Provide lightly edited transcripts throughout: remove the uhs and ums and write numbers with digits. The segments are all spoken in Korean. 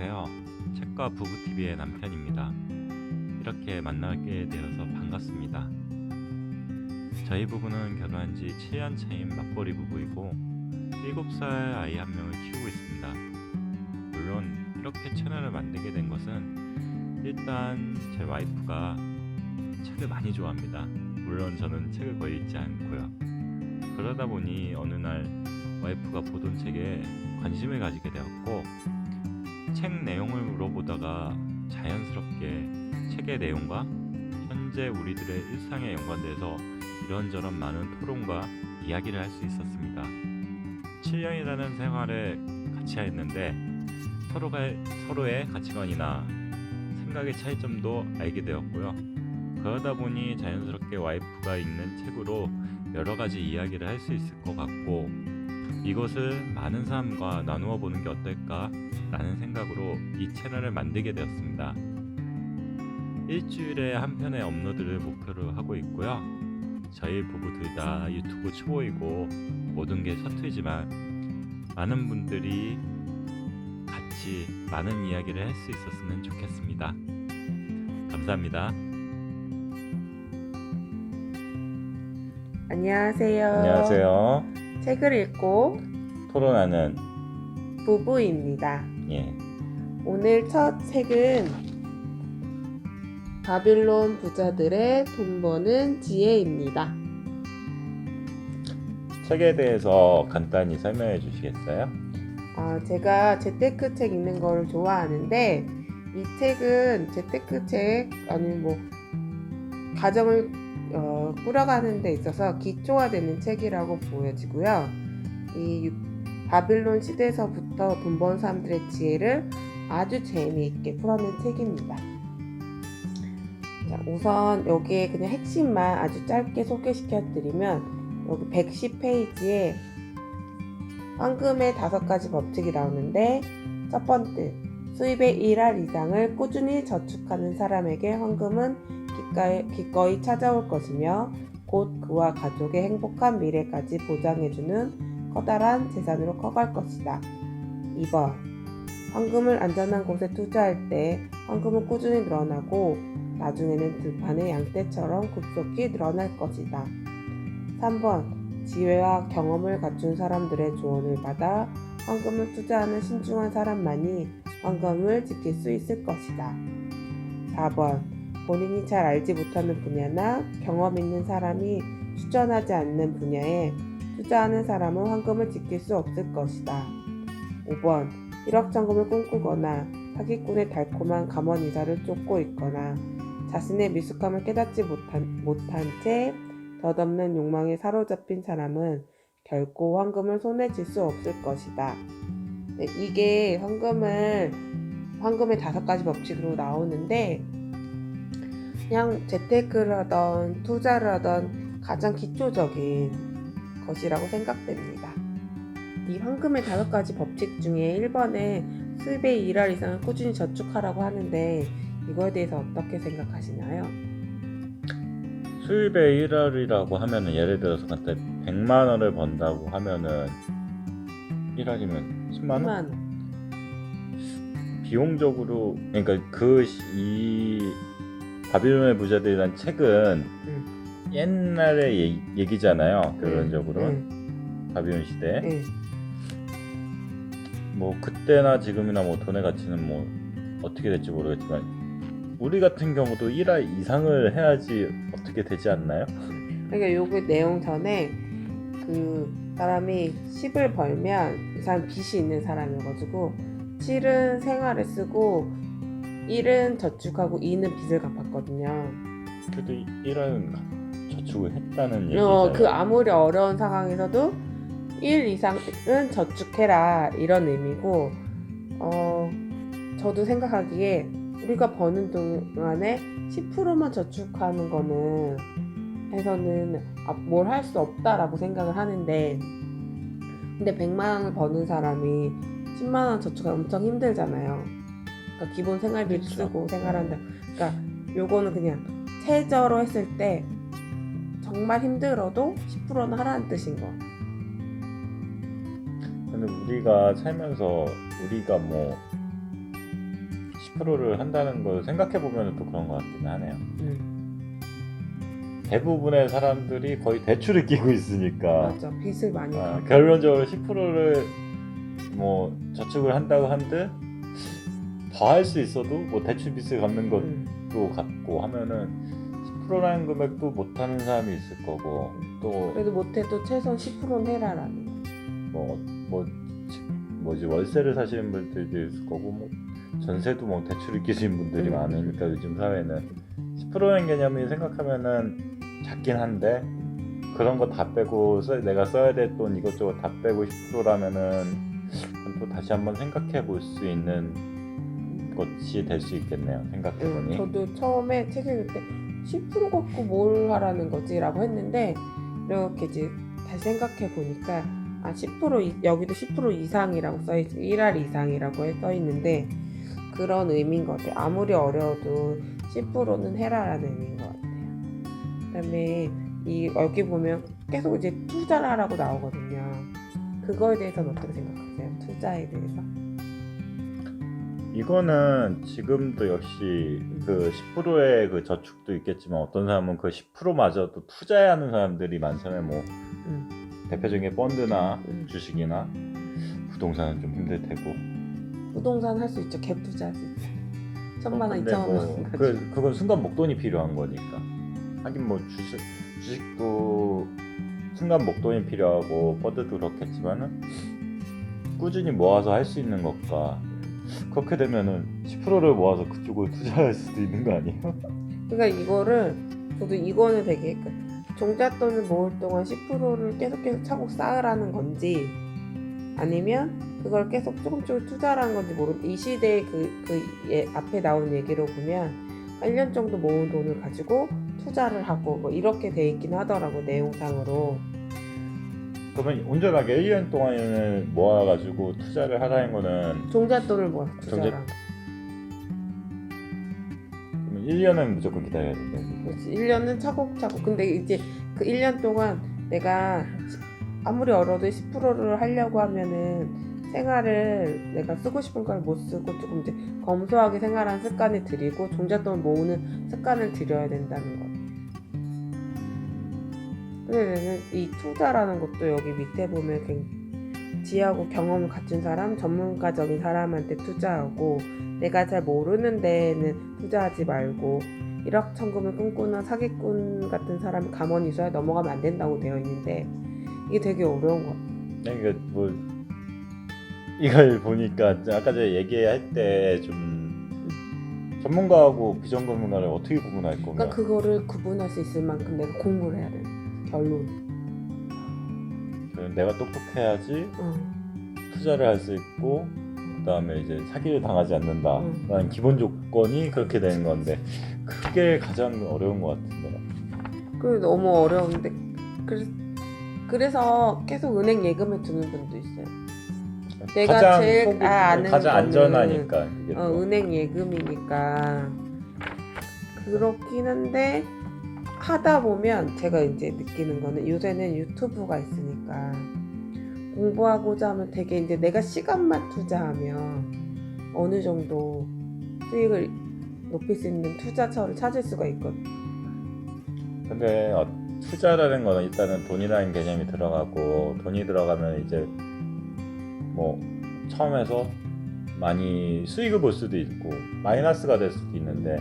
안녕하세요. 책과 부부TV의 남편입니다. 이렇게 만나게 되어서 반갑습니다. 저희 부부는 결혼한 지 7년 차인 맞벌이 부부이고 7살 아이 한 명을 키우고 있습니다. 물론 이렇게 채널을 만들게 된 것은 일단 제 와이프가 책을 많이 좋아합니다. 물론 저는 책을 거의 읽지 않고요. 그러다 보니 어느 날 와이프가 보던 책에 관심을 가지게 되었고 책 내용을 물어보다가 자연스럽게 책의 내용과 현재 우리들의 일상에 연관돼서 이런저런 많은 토론과 이야기를 할 수 있었습니다. 7년이라는 생활을 같이 했는데 서로의 가치관이나 생각의 차이점도 알게 되었고요. 그러다 보니 자연스럽게 와이프가 읽는 책으로 여러 가지 이야기를 할 수 있을 것 같고 이것을 많은 사람과 나누어 보는 게 어떨까 라는 생각으로 이 채널을 만들게 되었습니다. 일주일에 한 편의 업로드를 목표로 하고 있고요. 저희 부부 둘 다 유튜브 초보이고 모든 게 서툴지만 많은 분들이 같이 많은 이야기를 할 수 있었으면 좋겠습니다. 감사합니다. 안녕하세요. 안녕하세요. 책을 읽고 토론하는 부부입니다. 예. 오늘 첫 책은 바빌론 부자들의 돈 버는 지혜입니다. 책에 대해서 간단히 설명해 주시겠어요? 제가 재테크 책 읽는 거를 좋아하는데 이 책은 재테크 책 아니면 가정을 꾸려가는 데 있어서 기초가 되는 책이라고 보여지고요. 이 바빌론 시대에서부터 돈 버는 사람들의 지혜를 아주 재미있게 풀어낸 책입니다. 자, 우선 여기에 그냥 핵심만 아주 짧게 소개시켜 드리면 여기 110페이지에 황금의 5가지 법칙이 나오는데 첫 번째, 수입의 1할 이상을 꾸준히 저축하는 사람에게 황금은 기꺼이 찾아올 것이며 곧 그와 가족의 행복한 미래까지 보장해주는 커다란 재산으로 커갈 것이다. 2번, 황금을 안전한 곳에 투자할 때 황금은 꾸준히 늘어나고 나중에는 들판의 양떼처럼 급속히 늘어날 것이다. 3번, 지혜와 경험을 갖춘 사람들의 조언을 받아 황금을 투자하는 신중한 사람만이 황금을 지킬 수 있을 것이다. 4번, 본인이 잘 알지 못하는 분야나 경험 있는 사람이 추천하지 않는 분야에 투자하는 사람은 황금을 지킬 수 없을 것이다. 5번, 일확천금을 꿈꾸거나 사기꾼의 달콤한 감원 이사를 쫓고 있거나 자신의 미숙함을 깨닫지 못한 채 덧없는 욕망에 사로잡힌 사람은 결코 황금을 손에 쥘 수 없을 것이다. 네, 이게 황금의 5가지 법칙으로 나오는데 그냥 재테크를 하던 투자를 하던 가장 기초적인 것이라고 생각됩니다. 이 황금의 5가지 법칙 중에 1번에 수입의 1할 이상을 꾸준히 저축하라고 하는데 이거에 대해서 어떻게 생각하시나요? 수입의 1할이라고 하면은 예를 들어서 간단히 100만 원을 번다고 하면은 1할이면 10만 원? 10만 원. 비용적으로 그러니까 이 바빌론의 부자들이란 책은 옛날의 얘기잖아요. 결론적으로 바빌론 시대. 뭐 그때나 지금이나 뭐 돈의 가치는 뭐 어떻게 될지 모르겠지만 우리 같은 경우도 1할 이상을 해야지 어떻게 되지 않나요? 그러니까 요거 내용 전에 그 사람이 10을 벌면 이 사람 빚이 있는 사람이어가지고 7은 생활에 쓰고 1은 저축하고 2는 빚을 갚았거든요. 그래도 1할은 저축을 했다는 얘기잖아요. 그 아무리 어려운 상황에서도 1 이상은 저축해라 이런 의미고 저도 생각하기에 우리가 버는 동안에 10%만 저축하는 거는 해서는 뭘 할 수 없다라고 생각을 하는데 근데 100만 원을 버는 사람이 10만 원 저축하면 엄청 힘들잖아요. 그러니까 기본 생활비를 그렇죠. 쓰고 생활한다. 그러니까 요거는 그냥 최저로 했을 때 정말 힘들어도 10%는 하라는 뜻인 거. 근데 우리가 살면서 우리가 뭐 10%를 한다는 걸 생각해 보면 또 그런 것 같긴 하네요. 대부분의 사람들이 거의 대출을 끼고 있으니까 맞아. 빚을 많이 갚아. 결론적으로 10%를 뭐 저축을 한다고 한들 더 할 수 있어도 뭐 대출 빚을 갚는 것도 갚고 하면은 10%라는 금액도 못하는 사람이 있을 거고 또 그래도 못해도 최소한 10%는 해라라는 거. 뭐지 월세를 사시는 분들도 있을 거고 뭐 전세도 뭐 대출을 끼시는 분들이 많으니까 요즘 사회는 10%는 개념이 생각하면은 작긴 한데 그런 거 다 빼고 내가 써야 될 돈 이것저것 다 빼고 10%라면은 또 다시 한번 생각해 볼 수 있는 것이 될 수 있겠네요. 생각해 보니. 저도 처음에 책 읽을 때 10% 갖고 뭘 하라는 거지 라고 했는데 이렇게 이제 다시 생각해 보니까 10% 여기도 10% 이상이라고 써있지 1할 이상이라고 써있는데 그런 의미인 것 같아요. 아무리 어려워도 10%는 해라라는 의미인 것 같아요. 그다음에 여기 보면 계속 이제 투자를 하라고 나오거든요. 그거에 대해서는 어떻게 생각하세요? 투자에 대해서? 이거는 지금도 역시 그 10%의 그 저축도 있겠지만 어떤 사람은 그 10%마저도 투자하는 사람들이 많잖아요. 뭐 대표적인 게 펀드나 주식이나 부동산은 좀 힘들 테고 부동산 할 수 있죠. 갭 투자할 수 있죠. 1,000만 원, 2,000만 원 그건 순간 목돈이 필요한 거니까. 하긴 뭐 주식도 순간 목돈이 필요하고 펀드도 그렇겠지만은 꾸준히 모아서 할 수 있는 것과 그렇게 되면은 10%를 모아서 그쪽으로 투자할 수도 있는 거 아니에요? 그러니까 저도 이거는 되게 종잣돈을 모을 동안 10%를 계속 차곡 쌓으라는 건지 아니면 그걸 계속 조금씩 투자라는 건지 모르는데 이 시대의 앞에 나온 얘기로 보면 1년 정도 모은 돈을 가지고 투자를 하고 뭐 이렇게 돼 있긴 하더라고 내용상으로. 그러면 온전하게 1년 동안을 모아가지고 투자를 하라는 거는 종잣돈을 모아서 투자랑. 그러면 1년은 무조건 기다려야 된다. 그렇지. 1년은 차곡차곡. 근데 이제 그 1년 동안 내가 아무리 어려도 10%를 하려고 하면은 생활을 내가 쓰고 싶은 걸 못 쓰고 조금 이제 검소하게 생활하는 습관을 들이고 종잣돈을 모으는 습관을 들여야 된다는 거. 근데 이 투자라는 것도 여기 밑에 보면 지하고 경험을 갖춘 사람, 전문가적인 사람한테 투자하고 내가 잘 모르는 데에는 투자하지 말고 일확천금을 꿈꾸는 사기꾼 같은 사람이 가만히 있어야 넘어가면 안 된다고 되어 있는데 이게 되게 어려운 것 같아요. 그러니까 뭐 이걸 보니까 아까 전에 얘기할 때 좀 전문가하고 비전문가를 어떻게 구분할 거면 그러니까 그거를 구분할 수 있을 만큼 내가 공부를 해야 돼. 결론. 내가 똑똑해야지 투자를 할 수 있고 그다음에 이제 사기를 당하지 않는다라는 기본 조건이 그렇게 되는 건데 그게 가장 어려운 것 같은데. 그게 너무 어려운데 그래서 계속 은행 예금에 두는 분도 있어요. 내가 가장 제일 아는 가장 거는 안전하니까 그게 또. 은행 예금이니까 그렇긴 한데 하다 보면 제가 이제 느끼는 거는 요새는 유튜브가 있으니까 공부하고자 하면 되게 이제 내가 시간만 투자하면 어느 정도 수익을 높일 수 있는 투자처를 찾을 수가 있거든. 근데 투자라는 거는 일단은 돈이라는 개념이 들어가고 돈이 들어가면 이제 뭐 처음에서 많이 수익을 볼 수도 있고 마이너스가 될 수도 있는데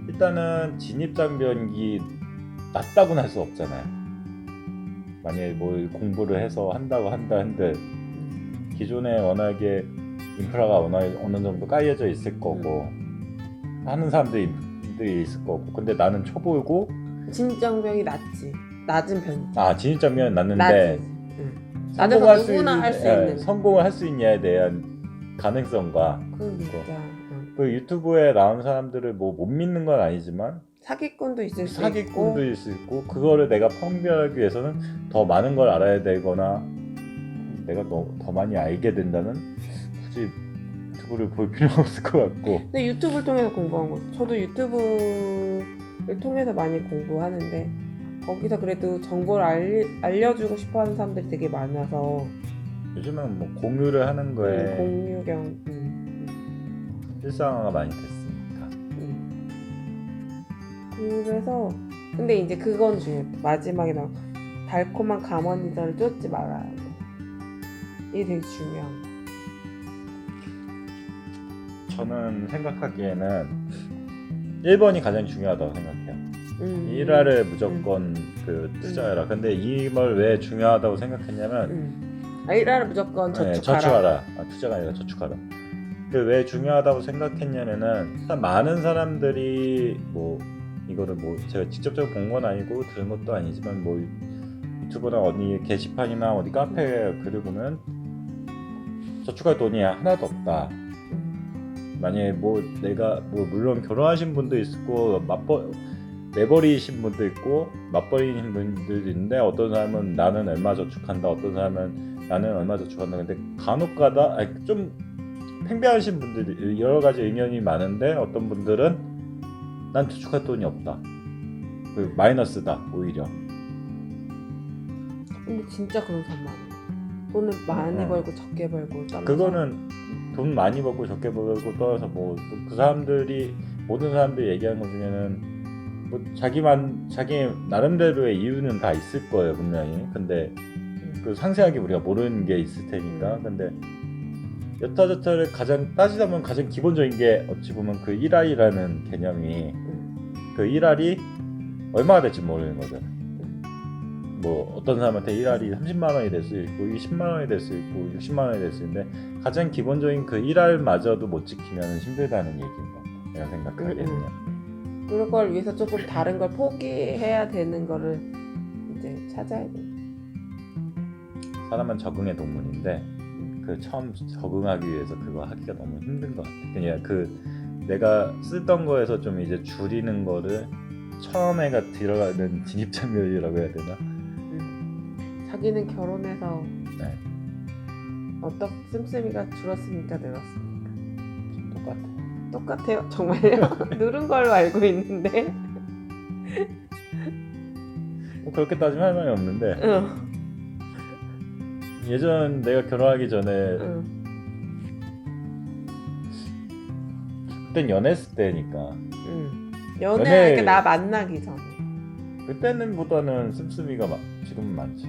일단은 진입장벽이 낮다고는 할 수 없잖아요. 만약에 뭘 공부를 해서 한다고 한들 기존에 워낙에 인프라가 어느 정도 깔려져 있을 거고 하는 사람들이 있을 거고 근데 나는 초보고 진입장벽이 낮은 편. 진입장벽은 낮는데 낮아서 누구나 할 수 있는 성공을 할 수 있냐에 대한 가능성과 그러니까 그 유튜브에 나온 사람들을 뭐 못 믿는 건 아니지만 사기꾼도 있을 수 사기꾼도 있을 수 있고 그거를 내가 판별하기 위해서는 더 많은 걸 알아야 되거나 내가 더 많이 알게 된다면 굳이 유튜브를 볼 필요는 없을 것 같고. 근데 유튜브를 통해서 공부한 거 저도 유튜브를 통해서 많이 공부하는데 거기서 그래도 정보를 알려주고 싶어하는 사람들이 되게 많아서 요즘은 뭐 공유를 하는 거에 공유경 일상화가 많이 됐습니다. 그래서 근데 이제 그건 중요해. 마지막에 나온 달콤한 감언이자를 쫓지 말아야 돼. 이게 되게 중요한 거. 저는 생각하기에는 1번이 가장 중요하다고 생각해요. 1화를 무조건 그 투자해라. 근데 이걸 왜 중요하다고 생각했냐면 일화를 무조건 저축하라. 저축하라. 투자가 아니라 저축하라. 그 왜 중요하다고 생각했냐면은 많은 사람들이 뭐 이거를 뭐 제가 직접적으로 본 건 아니고 들은 것도 아니지만 뭐 유튜브나 어디 게시판이나 어디 카페에 글을 보면 저축할 돈이 하나도 없다. 만약에 뭐 내가 뭐 물론 결혼하신 분도 있고 매버리신 분도 있고 맞벌이신 분들도 있는데 어떤 사람은 나는 얼마 저축한다, 어떤 사람은 나는 얼마 저축한다. 근데 간혹가다 좀 팽배하신 분들이 여러 가지 의견이 많은데 어떤 분들은 난 저축할 돈이 없다. 그 마이너스다 오히려. 근데 진짜 그런 사람 많아. 돈을 많이 벌고 적게 벌고 떠나서 그거는 돈 많이 벌고 적게 벌고 떠나서 뭐 그 사람들이 모든 사람들이 얘기하는 것 중에는 뭐 자기 나름대로의 이유는 다 있을 거예요 분명히. 근데 그 상세하게 우리가 모르는 게 있을 테니까. 근데 여타저타를 가장 따지다 보면 가장 기본적인 게 어찌 보면 그 1알이라는 개념이 그 1알이 얼마가 될지 모르는 거잖아요. 뭐 어떤 사람한테 1알이 30만 원이 될 수 있고 20만 원이 될 수 있고 60만 원이 될 수 있는데 가장 기본적인 그 1알마저도 못 지키면 힘들다는 얘기인 것 같아요. 내가 생각하기에는요. 그걸 위해서 조금 다른 걸 포기해야 되는 거를 이제 찾아야 돼. 사람은 적응의 동물인데 그 처음 적응하기 위해서 그거 하기가 너무 힘든 것 같아. 그냥 그 내가 쓰던 거에서 좀 이제 줄이는 거를 처음에가 들어가는 진입장벽이라고 해야 되나? 자기는 결혼해서 네. 어떤 씀씀이가 줄었습니까 늘었습니까? 똑같아. 똑같아요 정말요? 누른 걸로 알고 있는데. 뭐 그렇게 따지면 할 말이 없는데 응. 예전 내가 결혼하기 전에 응. 그땐 연애했을 때니까 연애할 나 만나기 전에. 그때는 보다는 씀씀이가 지금은 많지.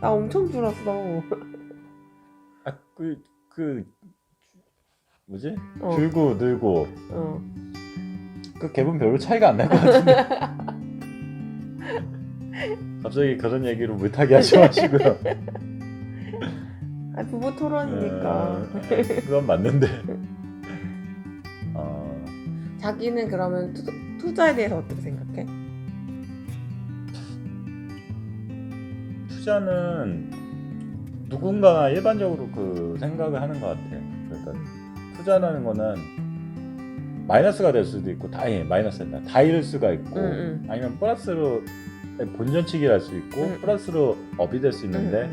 나 엄청 줄었어. 그 뭐지? 어. 줄고 늘고 어. 그 갭은 별로 차이가 안 날 것 같은데. 갑자기 그런 얘기로 물타기 하지 마시고요. 부부 토론이니까. 그건 맞는데. 자기는 그러면 투자에 대해서 어떻게 생각해? 투자는 누군가가 일반적으로 그 생각을 하는 것 같아요. 그러니까 투자라는 거는 마이너스가 될 수도 있고 마이너스다. 다 잃을 수가 있고 아니면 플러스로 본전치기를 할 수 있고 플러스로 업이 될 수 있는데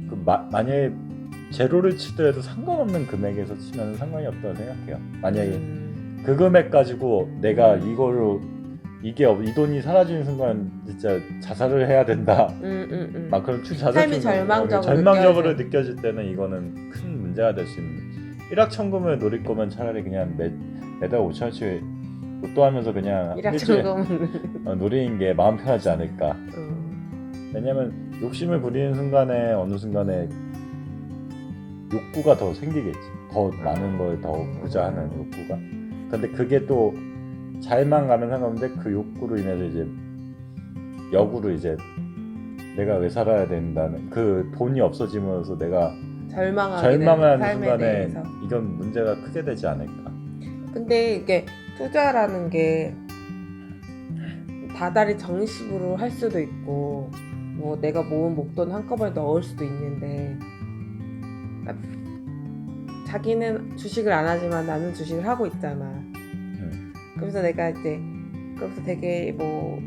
그 만약에 제로를 치더라도 상관없는 금액에서 치면 상관이 없다고 생각해요. 만약에 그 금액 가지고 내가 이걸로 이 돈이 사라지는 순간 진짜 자살을 해야 된다. 막 그런 삶이 절망적으로 느껴질 때는 이거는 큰 문제가 될 수 있는. 일확천금을 노릴 거면 차라리 그냥 매달 5천원씩 로또 하면서 그냥 일확천금은 노리는 게 마음 편하지 않을까. 왜냐면 욕심을 부리는 순간에 어느 순간에 욕구가 더 생기겠지. 더 많은 걸 더 보자 하는 욕구가. 근데 그게 또 잘만 가면 상관없는데 그 욕구로 인해서 이제 역으로 이제 내가 왜 살아야 된다는 그 돈이 없어짐으로써 내가 절망하는 순간에 대해서. 이건 문제가 크게 되지 않을까. 근데 이게 투자라는 게 다달이 정식으로 할 수도 있고 뭐 내가 모은 목돈 한꺼번에 넣을 수도 있는데 자기는 주식을 안 하지만 나는 주식을 하고 있잖아. 그래서 내가 이제 그래서 되게 뭐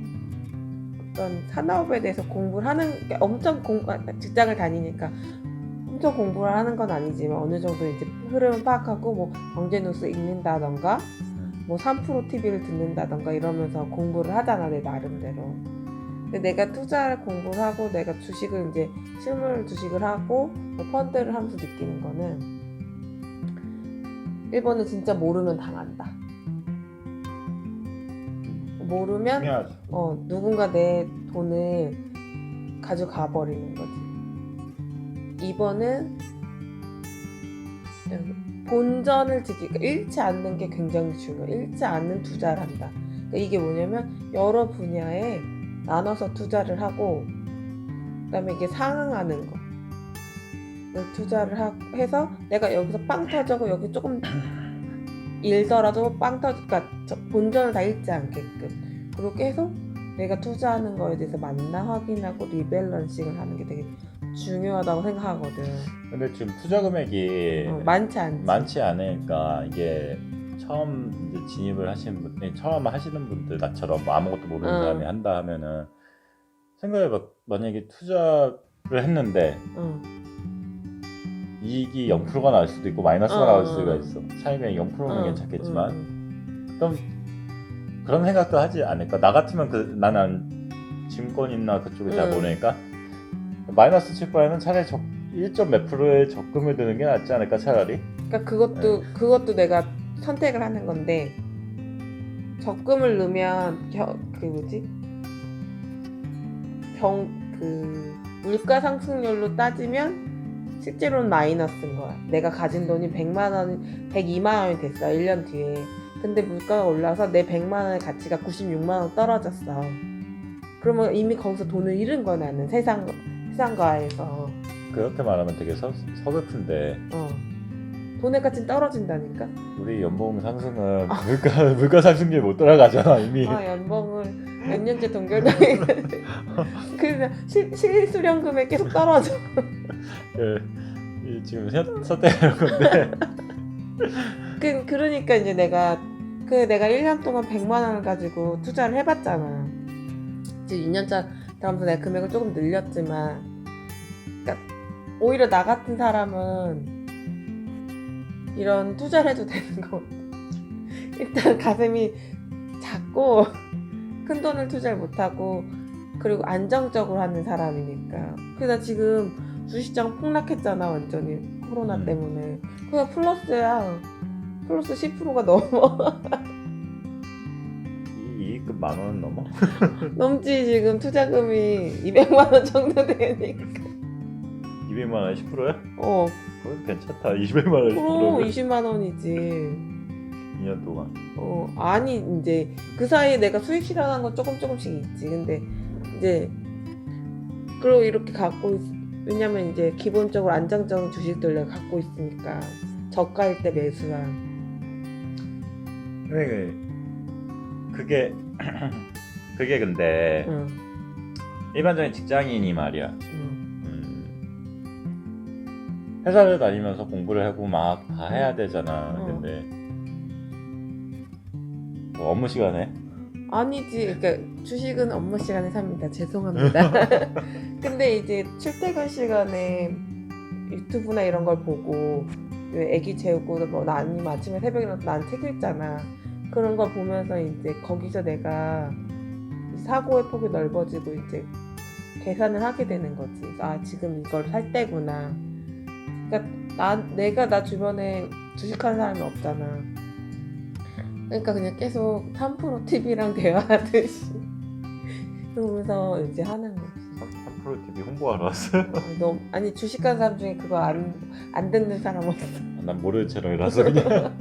어떤 산업에 대해서 공부를 하는 게 엄청 직장을 다니니까 엄청 공부를 하는 건 아니지만 어느 정도 이제 흐름을 파악하고 뭐 경제 뉴스 읽는다던가 뭐 3프로 TV를 듣는다던가 이러면서 공부를 하잖아 내 나름대로. 근데 내가 투자를 공부를 하고 내가 주식을 이제 실물 주식을 하고 뭐 펀드를 하면서 느끼는 거는 1번은 진짜 모르면 당한다. 모르면 중요하죠. 누군가 내 돈을 가져가 버리는 거지. 2번은 본전을 그러니까 잃지 않는 게 굉장히 중요해. 잃지 않는 투자를 한다. 그러니까 이게 뭐냐면 여러 분야에 나눠서 투자를 하고 그다음에 이게 상응하는 거. 투자를 해서 내가 여기서 빵 터져고 여기 조금 잃더라도 그러니까 본전을 다 잃지 않게끔 그렇게 해서 내가 투자하는 거에 대해서 맞나 확인하고 리밸런싱을 하는 게 되게 중요하다고 생각하거든. 근데 지금 투자 금액이 많지 않지. 많지 않으니까 이게 처음 이제 진입을 하시는 분, 처음 하시는 분들 나처럼 뭐 아무것도 모르는 사람이 한다 하면은 생각해봐. 만약에 투자를 했는데 이익이 0%가 나올 수도 있고 마이너스가 나올 수가 있어. 차익이 0%면 괜찮겠지만 그럼 그런 생각도 하지 않을까? 나 같으면 나는 증권이나 그쪽을 잘 모르니까 마이너스 칠 바에는 차라리 1점 몇 프로의 적금을 드는 게 낫지 않을까 차라리? 그러니까 그것도 내가 선택을 하는 건데 적금을 넣으면 물가 상승률로 따지면 실제로는 마이너스인 거야. 내가 가진 돈이 100만 원, 102만 원이 됐어. 1년 뒤에. 근데 물가가 올라서 내 100만 원의 가치가 96만 원 떨어졌어. 그러면 이미 거기서 돈을 잃은 거야 나는 세상가에서. 그렇게 말하면 되게 서글픈데 돈의 가치는 떨어진다니까? 우리 연봉 상승은 물가 상승률 못 따라가잖아 이미. 연봉을 몇 년째 동결당했는데 그래서 실수령금에 계속 떨어져. 지금 서태이런 건데. 그러니까 이제 내가 1년 동안 100만 원을 가지고 투자를 해봤잖아. 이제 2년차 다음부터 내가 금액을 조금 늘렸지만, 그러니까 오히려 나 같은 사람은 이런 투자를 해도 되는 거. 일단 가슴이 작고 큰 돈을 투자를 못하고 그리고 안정적으로 하는 사람이니까. 그래서 지금 주식장 폭락했잖아 완전히 코로나 때문에. 그냥 플러스야. 플러스 10%가 넘어. 이익금 10,000원 넘어? 넘지. 지금 투자금이 200만 원 정도 되니까. 200만 원 10%야? 그건 괜찮다. 200만 원 그럼 10%면 20만 원이지. 2년 동안. 아니 이제 그 사이에 내가 수익 실현한 건 조금씩 있지. 근데 이제 그리고 이렇게 왜냐면 이제 기본적으로 안정적인 주식들 내가 갖고 있으니까 저가일 때 매수한. 그게 근데 일반적인 직장인이 말이야. 회사를 다니면서 공부를 하고 막 다 해야 되잖아. 근데 뭐 업무 시간에? 아니지. 그러니까 주식은 업무 시간에 삽니다. 죄송합니다. 근데 이제 출퇴근 시간에 유튜브나 이런 걸 보고 애기 재우고 뭐 아니면 아침에 새벽에 일어나서 난 책 읽잖아. 그런 걸 보면서 이제 거기서 내가 사고의 폭이 넓어지고 이제 계산을 하게 되는 거지. 지금 이걸 살 때구나. 그러니까 내가 나 주변에 주식하는 사람이 없잖아. 그러니까 그냥 계속 3프로 TV랑 대화하듯이 그러면서 이제 하는 거지. 3프로 TV 홍보하러 왔어요? 아니 주식하는 사람 중에 그거 안 듣는 사람 없어. 난 모르는 채널이라서 그냥.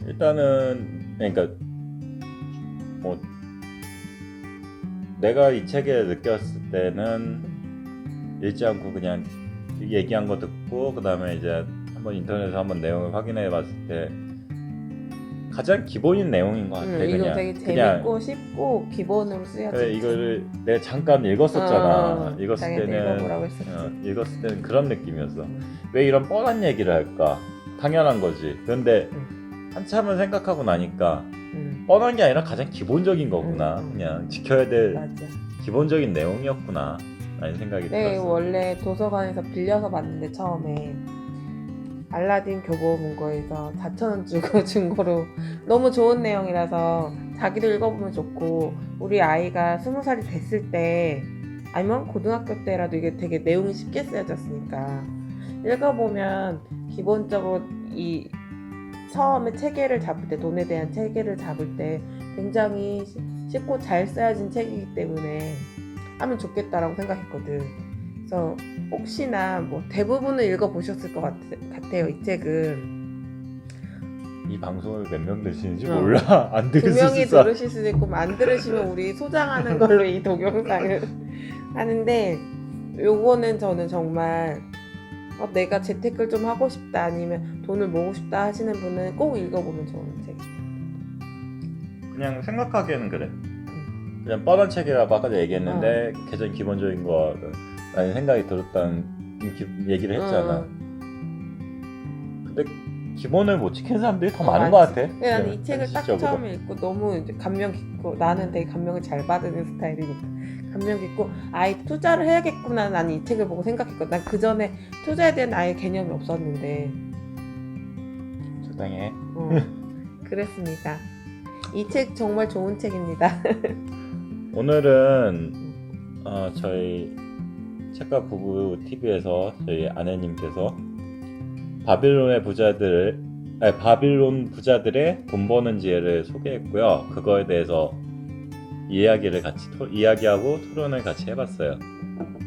일단은 그러니까 뭐 내가 이 책에 느꼈을 때는 읽지 않고 그냥 얘기한 거 듣고 그 다음에 이제 한번 인터넷에서 한번 내용을 확인해 봤을 때 가장 기본인 내용인 것 같아. 이거 되게 재밌고 쉽고 기본으로 쓰여져. 그래, 이거를 내가 잠깐 읽었었잖아. 읽었을 때는 그런 느낌이었어. 왜 이런 뻔한 얘기를 할까? 당연한 거지. 그런데 한참을 생각하고 나니까 뻔한 게 아니라 가장 기본적인 거구나. 그냥 지켜야 될 맞아. 기본적인 내용이었구나 라는 생각이 네, 들었어. 원래 도서관에서 빌려서 봤는데 처음에 알라딘 교보 문고에서 4,000원 주고 중고로 너무 좋은 내용이라서 자기도 읽어보면 좋고 우리 아이가 20살이 됐을 때 아니면 고등학교 때라도 이게 되게 내용이 쉽게 쓰여졌으니까 읽어보면 기본적으로 이 처음에 체계를 잡을 때, 돈에 대한 체계를 잡을 때 굉장히 쉽고 잘 쓰여진 책이기 때문에 하면 좋겠다라고 생각했거든. 그래서 혹시나 뭐 대부분은 읽어보셨을 것 같아요. 이 책은 이 방송을 몇 명 들으시는지 어. 몰라. 안 두 들으실 명이 수 있어. 들으실 수도 있고 안 들으시면 우리 소장하는 걸로 이 동영상을 하는데, 요거는 저는 정말 내가 재테크를 좀 하고 싶다, 아니면 돈을 모으고 싶다 하시는 분은 꼭 읽어보면 좋은 책이에요. 그냥 생각하기에는 그래. 그냥 뻔한 책이라고 아까 얘기했는데 가장 기본적인 거라는 생각이 들었다는 얘기를 했잖아. 근데 기본을 못 지키는 사람들이 더 많은 것 같아. 근데 나는 이 책을 딱 현실적으로. 처음에 읽고 너무 이제 감명 깊고, 나는 되게 감명을 잘 받는 스타일이니까 감명 깊고 아예 투자를 해야겠구나, 나는 이 책을 보고 생각했거든. 난 그 전에 투자에 대한 아예 개념이 없었는데. 적당히 해. 그랬습니다. 이 책 정말 좋은 책입니다. 오늘은 저희 책가 부부 TV에서 저희 아내님께서 바빌론 부자들의 돈 버는 지혜를 소개했고요. 그거에 대해서 이야기하고 토론을 같이 해봤어요.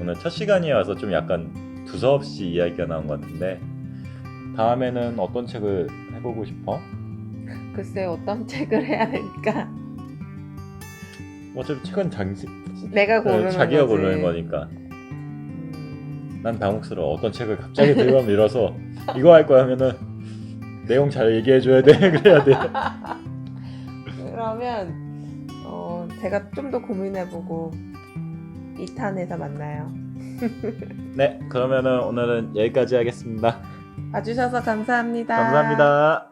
오늘 첫 시간이어서 좀 약간 두서없이 이야기가 나온 것 같은데, 다음에는 어떤 책을 해보고 싶어? 글쎄 어떤 책을 해야 될까? 어차피 책은 내가 고르는 자기가 거지. 고르는 거니까. 난 당혹스러워. 어떤 책을 갑자기 들고 밀어서 이거 할 거야 하면은 내용 잘 얘기해줘야 돼. 그래야 돼. 그러면 제가 좀 더 고민해보고 2탄에서 만나요. 네, 그러면은 오늘은 여기까지 하겠습니다. 봐주셔서 감사합니다. 감사합니다.